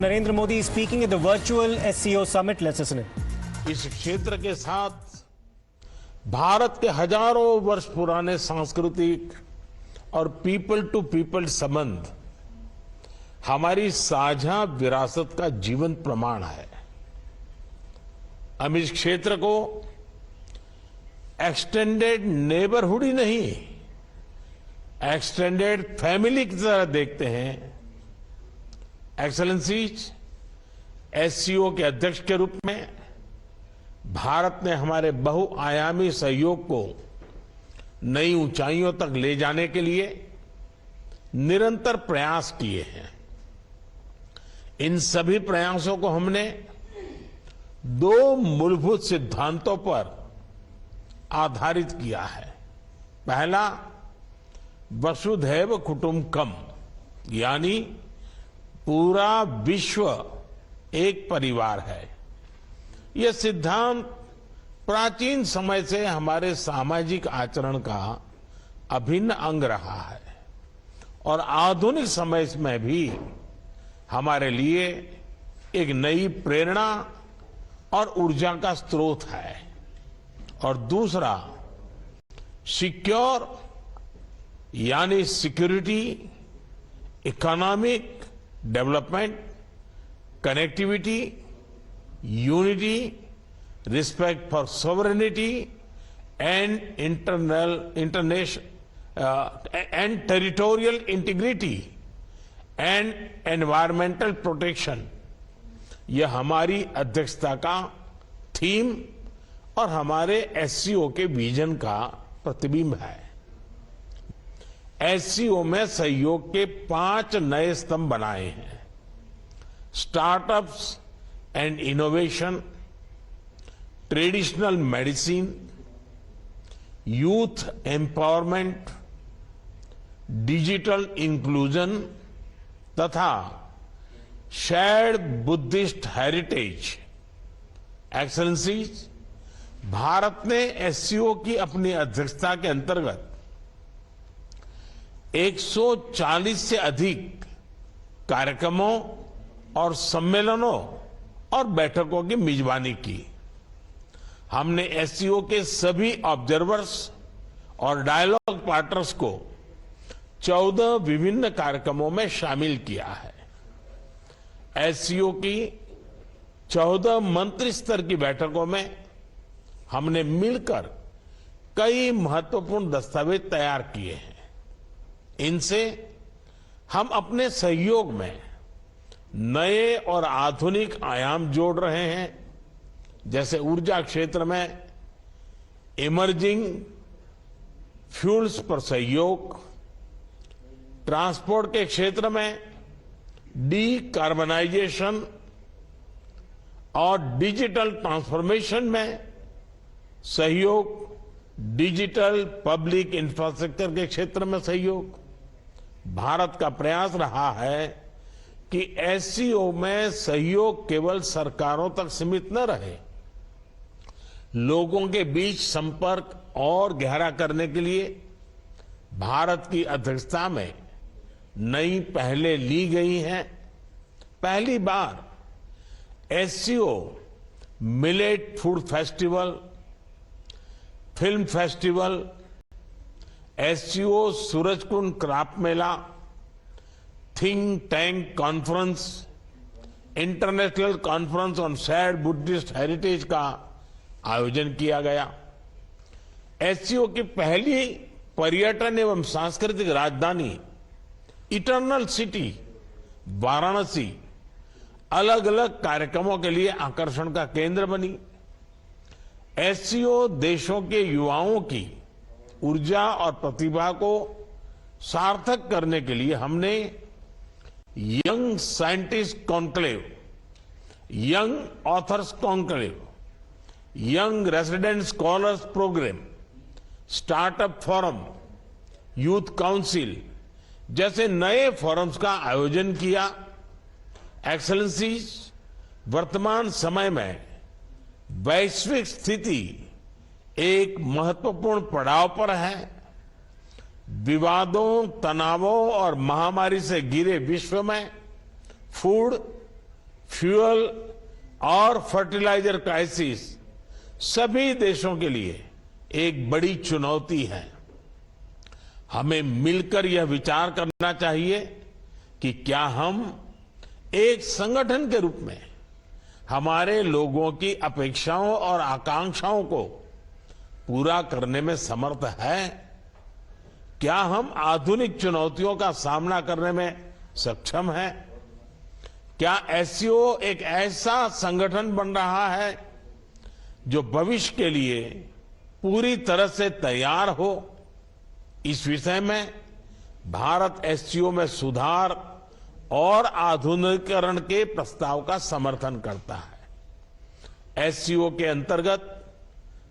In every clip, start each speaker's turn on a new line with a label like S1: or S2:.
S1: Narendra Modi is speaking at the virtual SCO summit. Let's listen in.
S2: इस क्षेत्र के साथ भारत के हजारों वर्ष पुराने सांस्कृतिक और पीपल टू पीपल संबंध हमारी साझा विरासत का जीवंत प्रमाण है। हम इस क्षेत्र को एक्सटेंडेड नेबरहुड ही नहीं, एक्सटेंडेड फैमिली की तरह देखते हैं। एक्सेलेंसीज, एससीओ के अध्यक्ष के रूप में भारत ने हमारे बहुआयामी सहयोग को नई ऊंचाइयों तक ले जाने के लिए निरंतर प्रयास किए हैं। इन सभी प्रयासों को हमने दो मूलभूत सिद्धांतों पर आधारित किया है। पहला, वसुधैव कुटुंबकम, यानी पूरा विश्व एक परिवार है। यह सिद्धांत प्राचीन समय से हमारे सामाजिक आचरण का अभिन्न अंग रहा है और आधुनिक समय में भी हमारे लिए एक नई प्रेरणा और ऊर्जा का स्रोत है। और दूसरा, सिक्योर यानी security, economic development, connectivity, unity, respect for sovereignty and and territorial integrity and environmental protection, यह हमारी अध्यक्षता का थीम और हमारे एससीओ के विजन का प्रतिबिंब है। एससीओ में सहयोग के 5 नए स्तंभ बनाए हैं। Startups and innovation, traditional medicine, youth empowerment, digital inclusion तथा shared Buddhist heritage. Excellencies, Bharat ने एससीओ की अपनी अध्यक्षता के अंतर्गत 140 से अधिक कार्यक्रमों और सम्मेलनों और बैठकों की मेजबानी की। हमने एससीओ के सभी ऑब्जर्वर्स और डायलॉग पार्टनर्स को 14 विभिन्न कार्यक्रमों में शामिल किया है। एससीओ की 14 मंत्री स्तर की बैठकों में हमने मिलकर कई महत्वपूर्ण दस्तावेज तैयार किए हैं। इनसे हम अपने सहयोग में नए और आधुनिक आयाम जोड़ रहे हैं, जैसे ऊर्जा क्षेत्र में इमर्जिंग फ्यूल्स पर सहयोग, ट्रांसपोर्ट के क्षेत्र में डीकार्बनाइजेशन और डिजिटल ट्रांसफॉर्मेशन में सहयोग, डिजिटल पब्लिक इंफ्रास्ट्रक्चर के क्षेत्र में सहयोग। भारत का प्रयास रहा है कि एससीओ में सहयोग केवल सरकारों तक सीमित न रहे, लोगों के बीच संपर्क और गहरा करने के लिए भारत की अध्यक्षता में नई पहलें ली गई हैं। पहली बार SCO millet food festival, film festival, SCO Surajkund craft mela, think tank conference, international conference on shared Buddhist heritage का आयोजन किया गया। एससीओ की पहली पर्यटन एवं सांस्कृतिक राजधानी इटर्नल सिटी वाराणसी अलग अलग कार्यक्रमों के लिए आकर्षण का केंद्र बनी। एससीओ देशों के युवाओं की ऊर्जा और प्रतिभा को सार्थक करने के लिए हमने young scientist conclave, young authors conclave, young resident scholars programme, startup forum, youth council जैसे नए फोरम्स का आयोजन किया। एक्सेलेंसीज, वर्तमान समय में वैश्विक स्थिति एक महत्वपूर्ण पड़ाव पर है। विवादों, तनावों और महामारी से घिरे विश्व में फूड, फ्यूल और फर्टिलाइजर क्राइसिस सभी देशों के लिए एक बड़ी चुनौती है। हमें मिलकर यह विचार करना चाहिए कि क्या हम एक संगठन के रूप में हमारे लोगों की अपेक्षाओं और आकांक्षाओं को पूरा करने में समर्थ है। क्या हम आधुनिक चुनौतियों का सामना करने में सक्षम हैं? क्या एससीओ एक ऐसा संगठन बन रहा है जो भविष्य के लिए पूरी तरह से तैयार हो? इस विषय में भारत एससीओ में सुधार और आधुनिकीकरण के प्रस्ताव का समर्थन करता है। एससीओ के अंतर्गत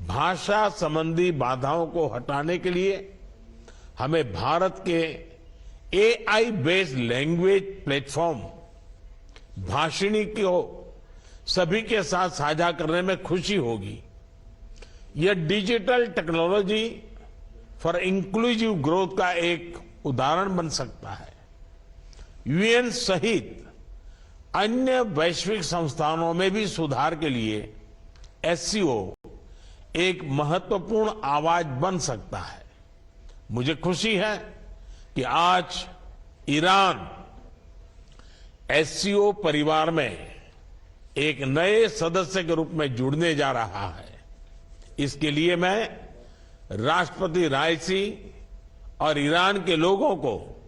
S2: भाषा संबंधी बाधाओं को हटाने के लिए हमें भारत के AI based language platform Bhashini को सभी के साथ साझा करने में खुशी होगी। यह digital technology for inclusive growth का एक उदाहरण बन सकता है। यूएन सहित अन्य वैश्विक संस्थानों में भी सुधार के लिए एससीओ एक महत्वपूर्ण आवाज बन सकता है। मुझे खुशी है कि आज ईरान एससीओ परिवार में एक नए सदस्य के रूप में जुड़ने जा रहा है। इसके लिए मैं राष्ट्रपति राइसी और ईरान के लोगों को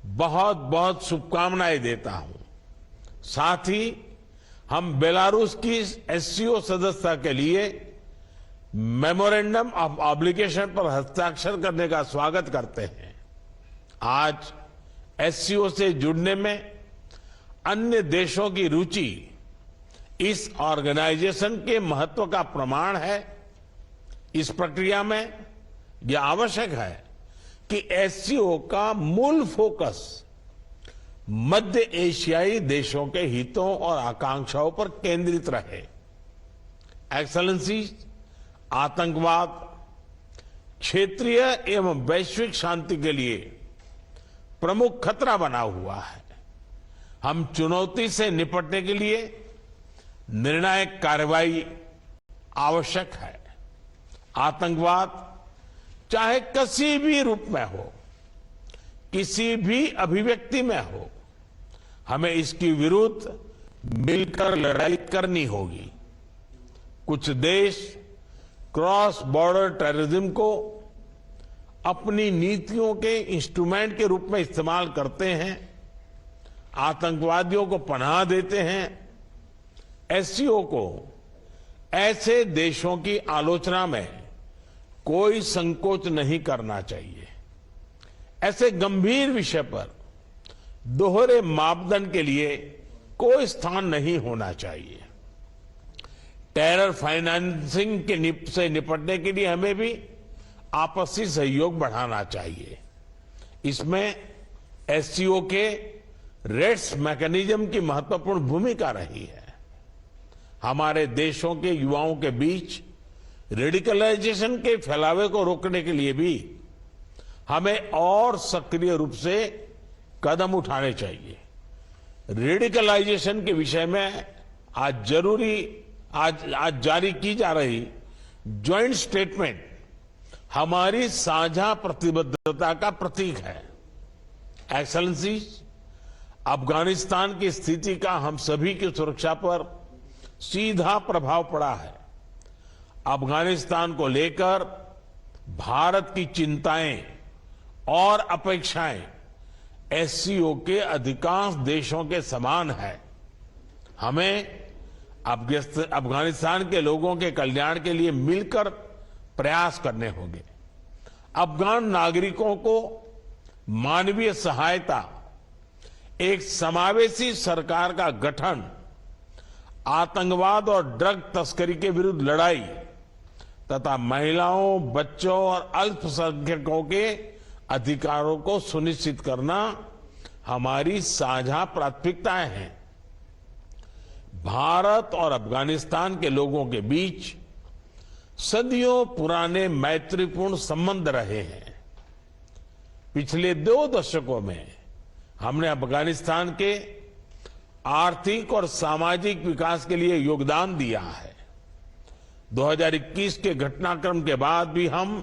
S2: बहुत बहुत शुभकामनाएं देता हूं। साथ ही हम बेलारूस की एससीओ सदस्यता के लिए मेमोरेंडम ऑफ ऑब्लिगेशन पर हस्ताक्षर करने का स्वागत करते हैं। आज एससीओ से जुड़ने में अन्य देशों की रुचि इस ऑर्गेनाइजेशन के महत्व का प्रमाण है। इस प्रक्रिया में यह आवश्यक है कि एससीओ का मूल फोकस मध्य एशियाई देशों के हितों और आकांक्षाओं पर केंद्रित रहे। एक्सेलेंसी, आतंकवाद क्षेत्रीय एवं वैश्विक शांति के लिए प्रमुख खतरा बना हुआ है। हम चुनौती से निपटने के लिए निर्णायक कार्रवाई आवश्यक है। आतंकवाद चाहे किसी भी रूप में हो, किसी भी अभिव्यक्ति में हो, हमें इसके विरुद्ध मिलकर लड़ाई करनी होगी। कुछ देश क्रॉस बॉर्डर टेररिज्म को अपनी नीतियों के इंस्ट्रूमेंट के रूप में इस्तेमाल करते हैं, आतंकवादियों को पनाह देते हैं। एससीओ को ऐसे देशों की आलोचना में कोई संकोच नहीं करना चाहिए। ऐसे गंभीर विषय पर दोहरे मापदंड के लिए कोई स्थान नहीं होना चाहिए। टेरर फाइनेंसिंग से निपटने के लिए हमें भी आपसी सहयोग बढ़ाना चाहिए। इसमें एससीओ के रेट्स मैकेनिज्म की महत्वपूर्ण भूमिका रही है। हमारे देशों के युवाओं के बीच रेडिकलाइजेशन के फैलावे को रोकने के लिए भी हमें और सक्रिय रूप से कदम उठाने चाहिए। रेडिकलाइजेशन के विषय में आज जारी की जा रही ज्वाइंट स्टेटमेंट हमारी साझा प्रतिबद्धता का प्रतीक है। एक्सेलेंसी, अफगानिस्तान की स्थिति का हम सभी की सुरक्षा पर सीधा प्रभाव पड़ा है। अफगानिस्तान को लेकर भारत की चिंताएं और अपेक्षाएं एससीओ के अधिकांश देशों के समान है। हमें अफगानिस्तान के लोगों के कल्याण के लिए मिलकर प्रयास करने होंगे। अफगान नागरिकों को मानवीय सहायता, एक समावेशी सरकार का गठन, आतंकवाद और ड्रग तस्करी के विरुद्ध लड़ाई तथा महिलाओं, बच्चों और अल्पसंख्यकों के अधिकारों को सुनिश्चित करना हमारी साझा प्राथमिकताएं हैं। भारत और अफगानिस्तान के लोगों के बीच सदियों पुराने मैत्रीपूर्ण संबंध रहे हैं। पिछले 2 दशकों में हमने अफगानिस्तान के आर्थिक और सामाजिक विकास के लिए योगदान दिया है। 2021 के घटनाक्रम के बाद भी हम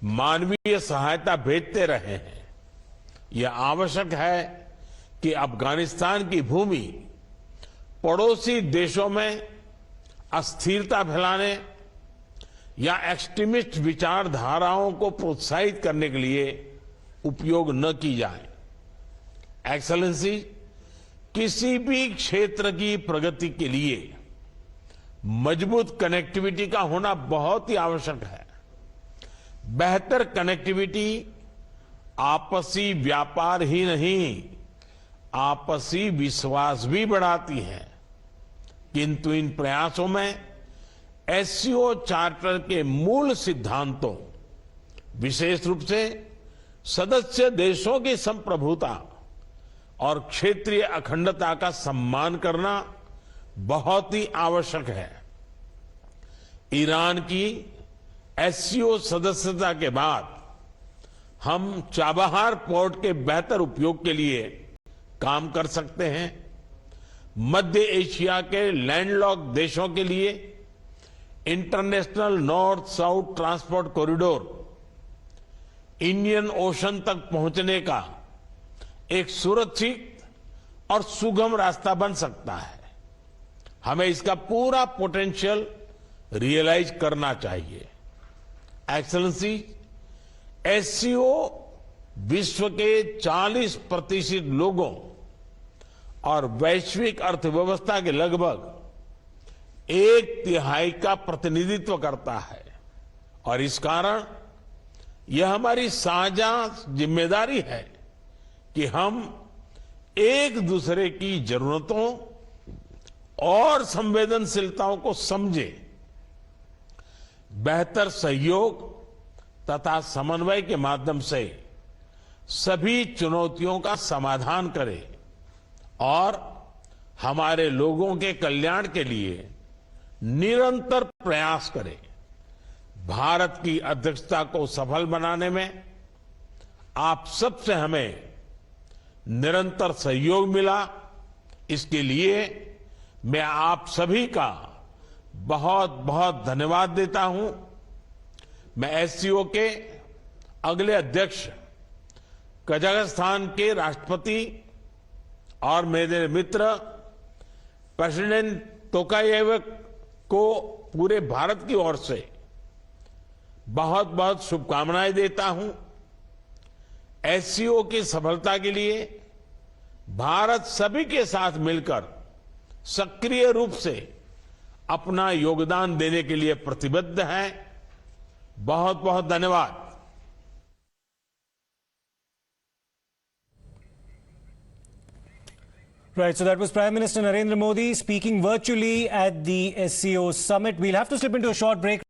S2: मानवीय सहायता भेजते रहे हैं। यह आवश्यक है कि अफगानिस्तान की भूमि पड़ोसी देशों में अस्थिरता फैलाने या एक्सट्रीमिस्ट विचारधाराओं को प्रोत्साहित करने के लिए उपयोग न की जाए। एक्सेलेंसी, किसी भी क्षेत्र की प्रगति के लिए मजबूत कनेक्टिविटी का होना बहुत ही आवश्यक है। बेहतर कनेक्टिविटी आपसी व्यापार ही नहीं, आपसी विश्वास भी बढ़ाती है। किंतु इन प्रयासों में एससीओ चार्टर के मूल सिद्धांतों, विशेष रूप से सदस्य देशों की संप्रभुता और क्षेत्रीय अखंडता का सम्मान करना बहुत ही आवश्यक है। ईरान की एससीओ सदस्यता के बाद हम चाबहार पोर्ट के बेहतर उपयोग के लिए काम कर सकते हैं। मध्य एशिया के लैंडलॉक देशों के लिए international north south transport corridor Indian ocean तक पहुंचने का एक सुरक्षित और सुगम रास्ता बन सकता है। हमें इसका पूरा पोटेंशियल रियलाइज करना चाहिए। एक्सेलेंसी, एससीओ विश्व के 40% लोगों और वैश्विक अर्थव्यवस्था के लगभग 1/3 का प्रतिनिधित्व करता है और इस कारण यह हमारी साझा जिम्मेदारी है कि हम एक दूसरे की जरूरतों और संवेदनशीलताओं को समझें, बेहतर सहयोग तथा समन्वय के माध्यम से सभी चुनौतियों का समाधान करें और हमारे लोगों के कल्याण के लिए निरंतर प्रयास करें। भारत की अध्यक्षता को सफल बनाने में आप सबसे हमें निरंतर सहयोग मिला, इसके लिए मैं आप सभी का बहुत बहुत धन्यवाद देता हूं। मैं एससीओ के अगले अध्यक्ष कजाकिस्तान के राष्ट्रपति और मेरे मित्र प्रेसिडेंट तोकायेव को पूरे भारत की ओर से बहुत बहुत शुभकामनाएं देता हूं। एससीओ की सफलता के लिए भारत सभी के साथ मिलकर सक्रिय रूप से अपना योगदान देने के लिए प्रतिबद्ध है। बहुत बहुत धन्यवाद।
S1: Right, so that was Prime Minister Narendra Modi speaking virtually at the SCO summit. We'll have to slip into a short break.